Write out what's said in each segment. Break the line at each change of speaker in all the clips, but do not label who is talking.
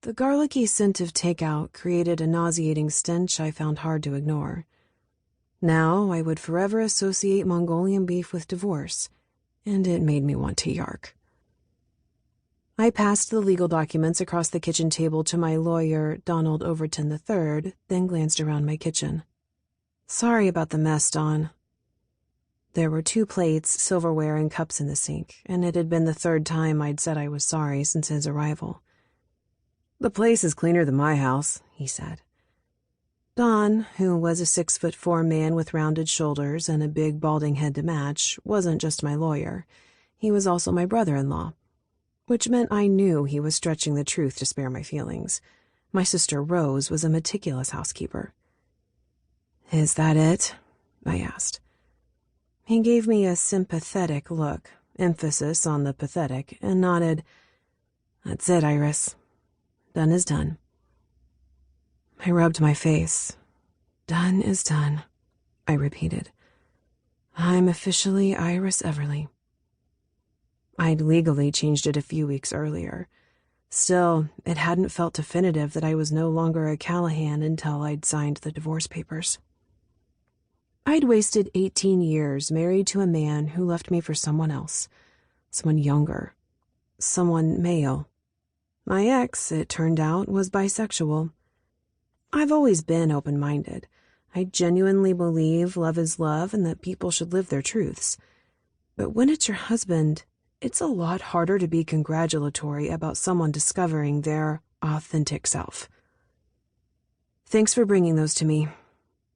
The garlicky scent of takeout created a nauseating stench I found hard to ignore. Now I would forever associate Mongolian beef with divorce, and it made me want to yark. I passed the legal documents across the kitchen table to my lawyer, Donald Overton III, then glanced around my kitchen. Sorry about the mess, Don. There were 2 plates, silverware, and cups in the sink, and it had been the 3rd time I'd said I was sorry since his arrival. The place is cleaner than my house, he said. Don, who was a 6'4" man with rounded shoulders and a big balding head to match, wasn't just my lawyer. He was also my brother-in-law, which meant I knew he was stretching the truth to spare my feelings. My sister Rose was a meticulous housekeeper. Is that it? I asked. He gave me a sympathetic look, emphasis on the pathetic, and nodded. That's it, Iris. Done is done. I rubbed my face. Done is done, I repeated. I'm officially Iris Everly. I'd legally changed it a few weeks earlier. Still, it hadn't felt definitive that I was no longer a Callahan until I'd signed the divorce papers. I'd wasted 18 years married to a man who left me for someone else, someone younger, someone male. My ex, it turned out, was bisexual. I've always been open-minded. I genuinely believe love is love and that people should live their truths. But when it's your husband, it's a lot harder to be congratulatory about someone discovering their authentic self. Thanks for bringing those to me.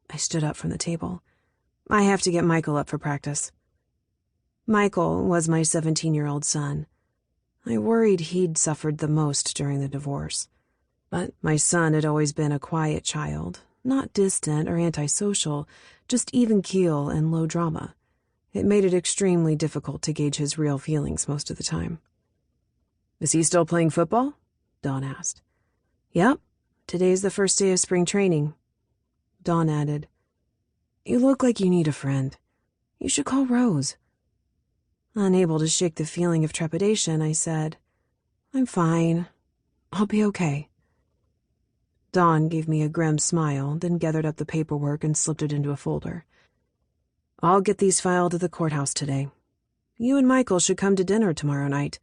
I stood up from the table. I have to get Michael up for practice. Michael was my 17-year-old son. I worried he'd suffered the most during the divorce. But my son had always been a quiet child, not distant or antisocial, just even keel and low drama. It made it extremely difficult to gauge his real feelings most of the time. Is he still playing football? Dawn asked. Yep. Today's the first day of spring training. Dawn added, You look like you need a friend. You should call Rose. Unable to shake the feeling of trepidation, I said, I'm fine. I'll be okay. Dawn gave me a grim smile, then gathered up the paperwork and slipped it into a folder. I'll get these filed at the courthouse today. You and Michael should come to dinner tomorrow night.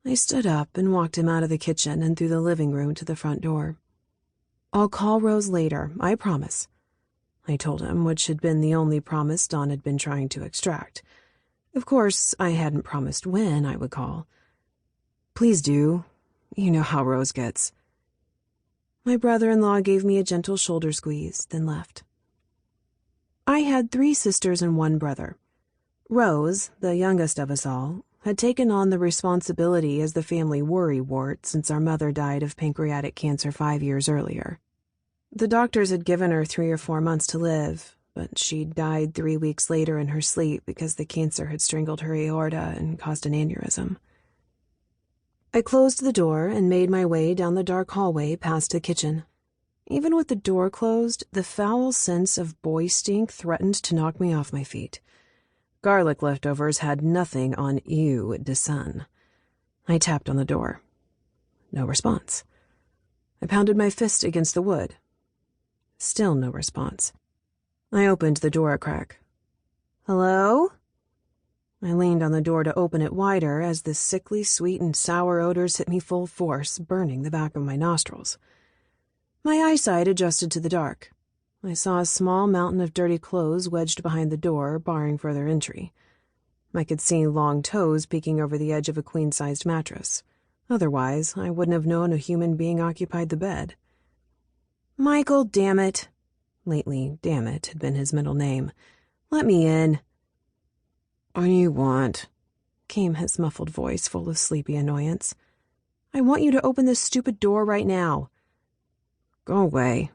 I stood up and walked him out of the kitchen and through the living room to the front door. I'll call Rose later, I promise, I told him, which had been the only promise Dawn had been trying to extract. Of course, I hadn't promised when I would call. Please do. You know how Rose gets. My brother-in-law gave me a gentle shoulder squeeze, then left. I had 3 sisters and 1 brother. Rose, the youngest of us all, had taken on the responsibility as the family worrywart since our mother died of pancreatic cancer 5 years earlier. The doctors had given her 3 or 4 months to live, but she died 3 weeks later in her sleep because the cancer had strangled her aorta and caused an aneurysm. I closed the door and made my way down the dark hallway past the kitchen. Even with the door closed, the foul sense of boy stink threatened to knock me off my feet. Garlic leftovers had nothing on eau de sun. I tapped on the door. No response. I pounded my fist against the wood. Still no response. I opened the door a crack. Hello? I leaned on the door to open it wider as the sickly sweet and sour odors hit me full force, burning the back of my nostrils. My eyesight adjusted to the dark. I saw a small mountain of dirty clothes wedged behind the door, barring further entry. I could see long toes peeking over the edge of a queen-sized mattress. Otherwise, I wouldn't have known a human being occupied the bed. Michael, damn it. Lately, damn it had been his middle name. Let me in. What do you want? Came his muffled voice, full of sleepy annoyance. I want you to open this stupid door right now. Go away.